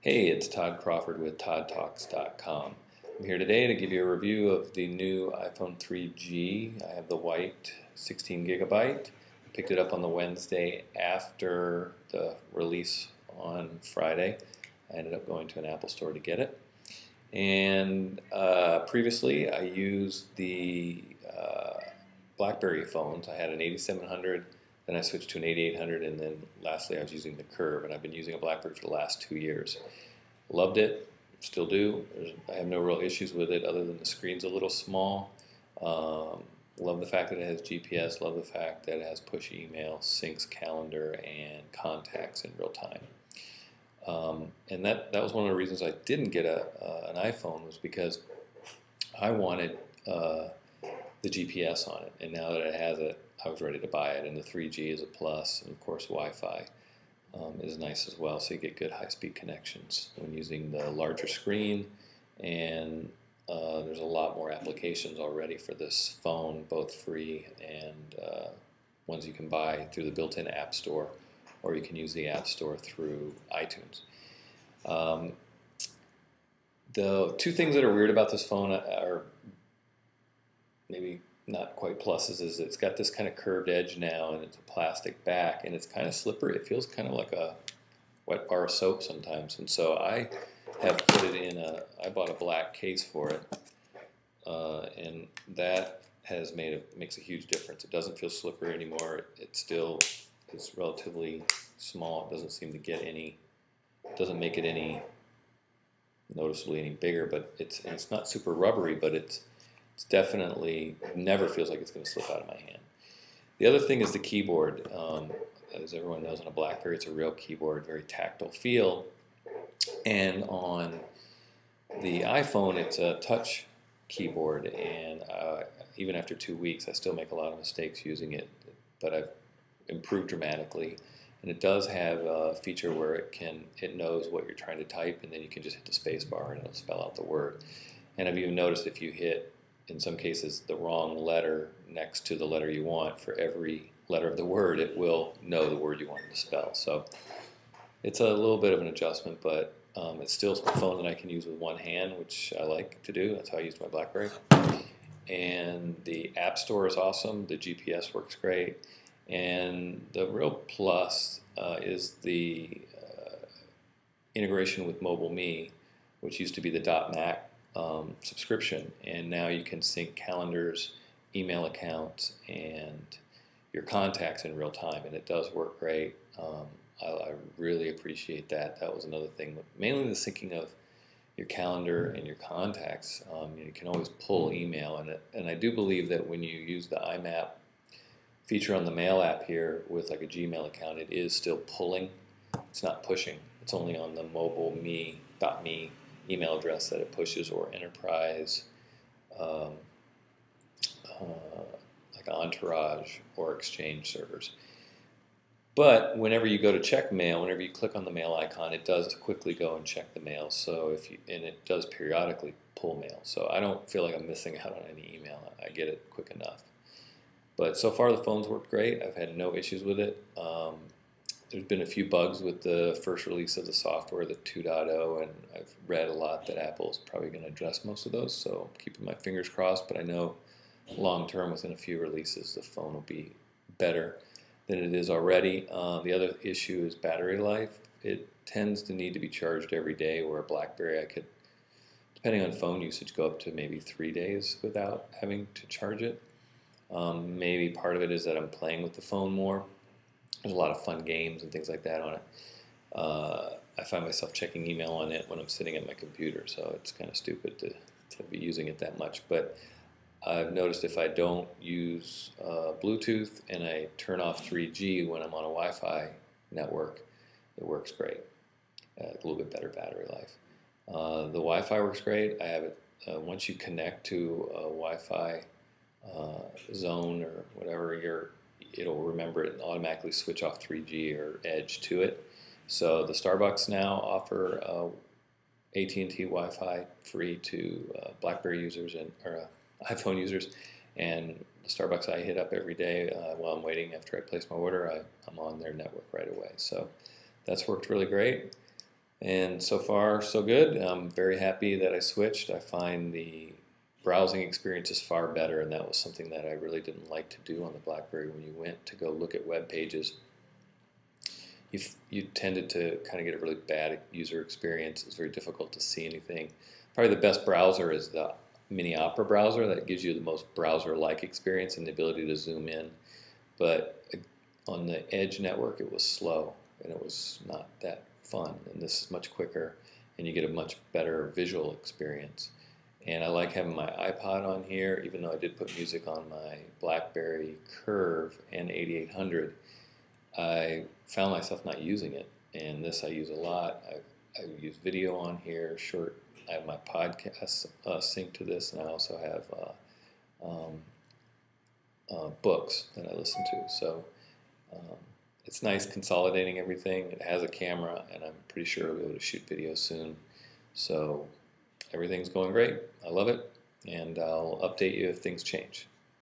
Hey, it's Todd Crawford with ToddTalks.com. I'm here today to give you a review of the new iPhone 3G. I have the white 16 gigabyte. I picked it up on the Wednesday after the release on Friday. I ended up going to an Apple store to get it. And previously I used the Blackberry phones. I had an 8700, then I switched to an 8800, and then lastly I was using the Curve, and I've been using a Blackberry for the last 2 years. Loved it, still do. I have no real issues with it other than the screen's a little small. Love the fact that it has GPS, love the fact that it has push email, syncs calendar, and contacts in real time. And that was one of the reasons I didn't get an iPhone, was because I wanted the GPS on it, and now that it has it, I was ready to buy it. And the 3G is a plus, and of course Wi-Fi is nice as well, so you get good high-speed connections when using the larger screen. And there's a lot more applications already for this phone, both free and ones you can buy through the built-in App Store, or you can use the App Store through iTunes. The two things that are weird about this phone are maybe not quite pluses. Is it's got this kind of curved edge now, and it's a plastic back, and it's kind of slippery. It feels kind of like a wet bar of soap sometimes, and so I have put it in I bought a black case for it, and that makes a huge difference. It doesn't feel slippery anymore. It still is relatively small. It doesn't seem to get doesn't make it any noticeably any bigger, but it's not super rubbery, but it's definitely never feels like it's going to slip out of my hand. The other thing is the keyboard. As everyone knows, on a Blackberry, it's a real keyboard, very tactile feel. And on the iPhone, it's a touch keyboard, and even after 2 weeks, I still make a lot of mistakes using it, but I've improved dramatically. And it does have a feature where it knows what you're trying to type, and then you can just hit the space bar and it'll spell out the word. And I've even noticed if you hit, in some cases, the wrong letter next to the letter you want, for every letter of the word, it will know the word you want it to spell. So it's a little bit of an adjustment, but it's still a phone that I can use with one hand, which I like to do. That's how I use my Blackberry. And the App Store is awesome. The GPS works great. And the real plus is the integration with Mobile Me, which used to be the .Mac subscription, and now you can sync calendars, email accounts, and your contacts in real time, and it does work great. I really appreciate that. That was another thing, mainly the syncing of your calendar and your contacts. You can always pull email, and I do believe that when you use the IMAP feature on the Mail app here with like a Gmail account, it is still pulling. It's not pushing. It's only on the mobile me email address that it pushes, or enterprise, like Entourage or Exchange servers. But whenever you go to check mail, whenever you click on the mail icon, it does quickly go and check the mail. So and it does periodically pull mail. So I don't feel like I'm missing out on any email. I get it quick enough. But so far the phone's worked great. I've had no issues with it. There's been a few bugs with the first release of the software, the 2.0, and I've read a lot that Apple's probably going to address most of those, so keeping my fingers crossed. But I know long term, within a few releases, the phone will be better than it is already. The other issue is battery life. It tends to need to be charged every day, where a Blackberry I could, depending on phone usage, go up to maybe 3 days without having to charge it. Maybe part of it is that I'm playing with the phone more. There's a lot of fun games and things like that on it. I find myself checking email on it when I'm sitting at my computer, so it's kind of stupid to be using it that much. But I've noticed if I don't use Bluetooth and I turn off 3G when I'm on a Wi-Fi network, it works great. A little bit better battery life. The Wi-Fi works great. I have it once you connect to a Wi-Fi zone or whatever, it'll remember it and automatically switch off 3G or Edge to it. So the Starbucks now offer AT&T Wi-Fi free to Blackberry users or iPhone users, and the Starbucks I hit up every day while I'm waiting after I place my order, I'm on their network right away. So that's worked really great. And so far, so good. I'm very happy that I switched. I find the browsing experience is far better, and that was something that I really didn't like to do on the BlackBerry. When you went to go look at web pages, you tended to kind of get a really bad user experience. It's very difficult to see anything. Probably the best browser is the Mini Opera browser. That gives you the most browser-like experience and the ability to zoom in. But on the Edge network, it was slow, and it was not that fun. And this is much quicker, and you get a much better visual experience. And I like having my iPod on here, even though I did put music on my Blackberry Curve and 8800. I found myself not using it, and this I use a lot. I use video on here, short. I have my podcast synced to this, and I also have books that I listen to. So it's nice consolidating everything. It has a camera, and I'm pretty sure I'll be able to shoot video soon. So everything's going great. I love it, and I'll update you if things change.